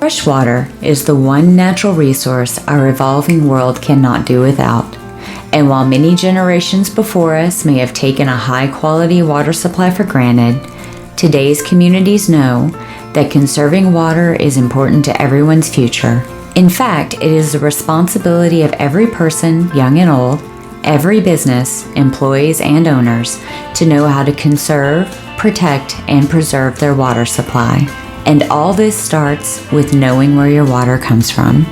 Fresh water is the one natural resource our evolving world cannot do without. And while many generations before us may have taken a high-quality water supply for granted, today's communities know that conserving water is important to everyone's future. In fact, it is the responsibility of every person, young and old, every business, employees, and owners to know how to conserve, protect, and preserve their water supply. And all this starts with knowing where your water comes from.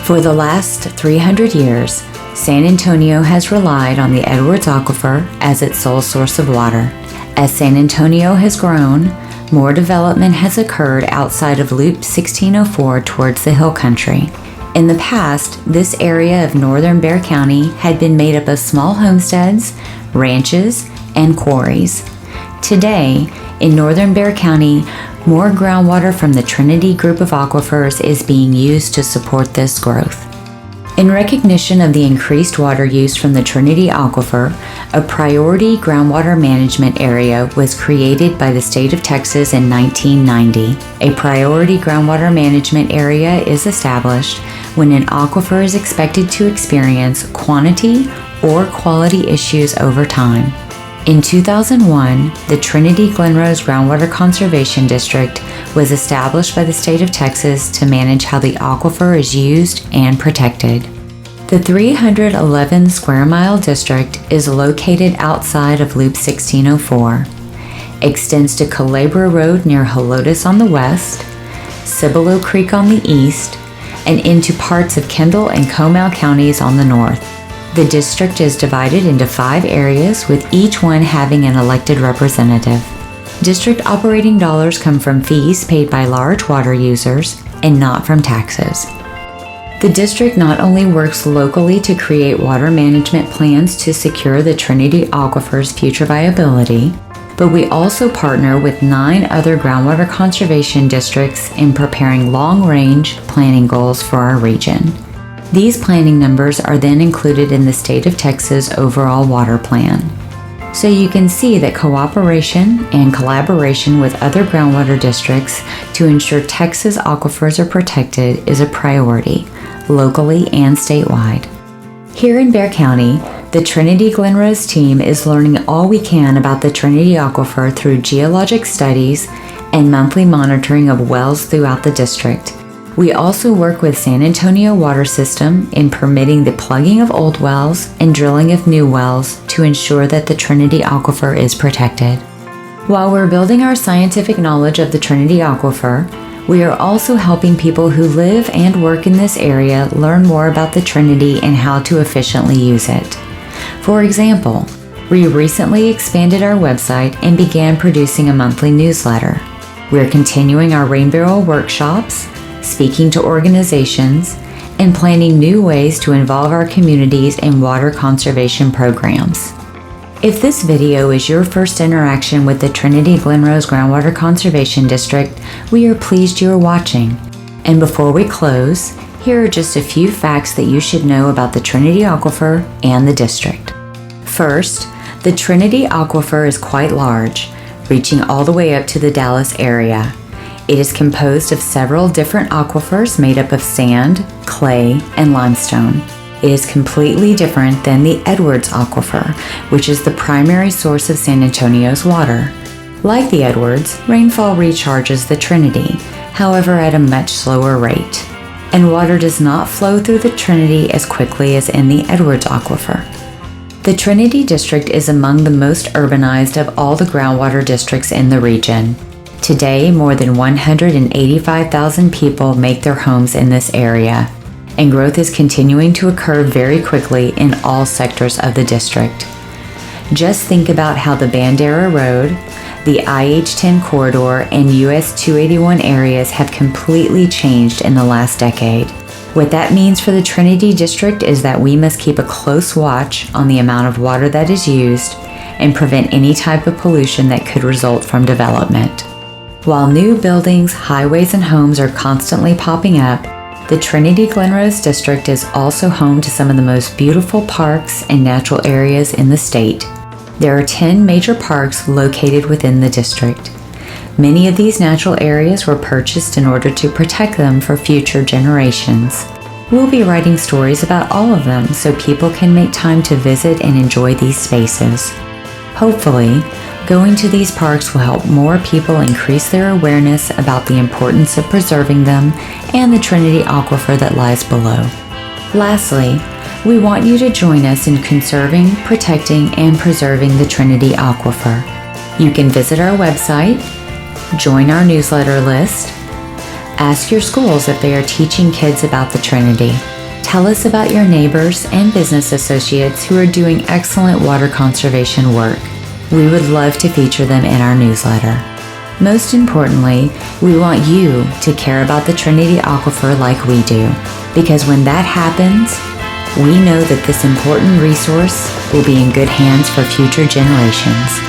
For the last 300 years, San Antonio has relied on the Edwards Aquifer as its sole source of water. As San Antonio has grown, more development has occurred outside of Loop 1604 towards the Hill Country. In the past, this area of northern Bexar County had been made up of small homesteads, ranches, and quarries. Today, in northern Bexar County, more groundwater from the Trinity group of aquifers is being used to support this growth. In recognition of the increased water use from the Trinity Aquifer, a priority groundwater management area was created by the state of Texas in 1990. A priority groundwater management area is established when an aquifer is expected to experience quantity or quality issues over time. In 2001, the Trinity Glen Groundwater Conservation District was established by the state of Texas to manage how the aquifer is used and protected. The 311 square mile district is located outside of Loop 1604, extends to Culebra Road near Helotes on the west, Cibolo Creek on the east, and into parts of Kendall and Comal counties on the north. The district is divided into 5 areas, with each one having an elected representative. District operating dollars come from fees paid by large water users and not from taxes. The district not only works locally to create water management plans to secure the Trinity Aquifer's future viability, but we also partner with 9 other groundwater conservation districts in preparing long-range planning goals for our region. These planning numbers are then included in the state of Texas overall water plan. So you can see that cooperation and collaboration with other groundwater districts to ensure Texas aquifers are protected is a priority, locally and statewide. Here in Bexar County, the Trinity Glen team is learning all we can about the Trinity Aquifer through geologic studies and monthly monitoring of wells throughout the district. We also work with San Antonio Water System in permitting the plugging of old wells and drilling of new wells to ensure that the Trinity Aquifer is protected. While we're building our scientific knowledge of the Trinity Aquifer, we are also helping people who live and work in this area learn more about the Trinity and how to efficiently use it. For example, we recently expanded our website and began producing a monthly newsletter. We're continuing our rain barrel workshops, speaking to organizations, and planning new ways to involve our communities in water conservation programs. If this video is your first interaction with the Trinity Glen Groundwater Conservation District, we are pleased you are watching. And before we close, here are just a few facts that you should know about the Trinity Aquifer and the district. First, the Trinity Aquifer is quite large, reaching all the way up to the Dallas area. It is composed of several different aquifers made up of sand, clay, and limestone. It is completely different than the Edwards Aquifer, which is the primary source of San Antonio's water. Like the Edwards, rainfall recharges the Trinity, however at a much slower rate, and water does not flow through the Trinity as quickly as in the Edwards Aquifer. The Trinity District is among the most urbanized of all the groundwater districts in the region. Today, more than 185,000 people make their homes in this area, and growth is continuing to occur very quickly in all sectors of the district. Just think about how the Bandera Road, the IH-10 corridor, and US 281 areas have completely changed in the last decade. What that means for the Trinity District is that we must keep a close watch on the amount of water that is used and prevent any type of pollution that could result from development. While new buildings, highways, and homes are constantly popping up, the Trinity Glen District is also home to some of the most beautiful parks and natural areas in the state. There are 10 major parks located within the district. Many of these natural areas were purchased in order to protect them for future generations. We'll be writing stories about all of them so people can make time to visit and enjoy these spaces. Hopefully, going to these parks will help more people increase their awareness about the importance of preserving them and the Trinity Aquifer that lies below. Lastly, we want you to join us in conserving, protecting, and preserving the Trinity Aquifer. You can visit our website, join our newsletter list, ask your schools if they are teaching kids about the Trinity. Tell us about your neighbors and business associates who are doing excellent water conservation work. We would love to feature them in our newsletter. Most importantly, we want you to care about the Trinity Aquifer like we do, because when that happens, we know that this important resource will be in good hands for future generations.